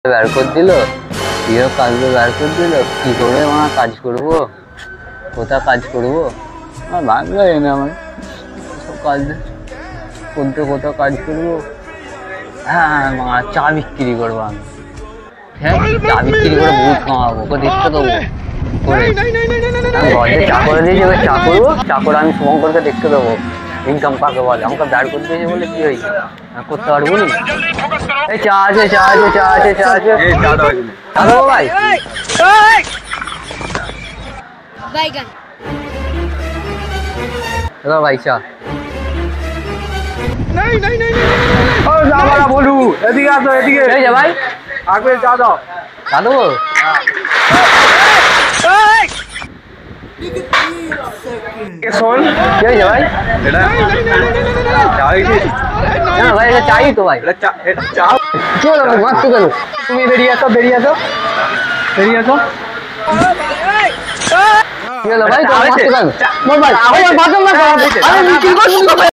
বের করে দিল, প্রিয় কাজে বের করে দিল, কি করে আমার কাজ করবো, কোথায় কাজ করবো, আমার ভালো লাগে না। আমার সব কাজ করতে কোথাও কাজ করবো। হ্যাঁ মা, চা বিক্রি করবো আমি। হ্যাঁ চা বিক্রি করে বহুত কামাবো, ওকে দেখতে দেবো করে। ঘরে চা করে দিয়েছি, এবার চা করবো, চা করে আমি শুভঙ্করকে দেখতে দেবো ইনকাম কাকে বলে। আমাকে বের করে দিয়েছে বলে কি হয়েছে, করতে পারবো না। এই চা আছে, চা আছে, চা আছে, চা আছে, চা দেবো ভাই। ভাই চা বলু এদিকে আসো, এদিকে ভাই আগে চা দাও। চা দেবো। শোন কি হয়েছে ভাই? এটা চা হয়েছে? না ভাই এটা চাই তো ভাই। এটা চা। কি হলো ভাই, মারছো কেন? তুমি বেরিয়ে আসো, বেরিয়ে আসো, বেরিয়ে আসো। কি হলো ভাই, তোমার মারছো কেন? ভাই আমার বাঁচান না, আরে কি করছো?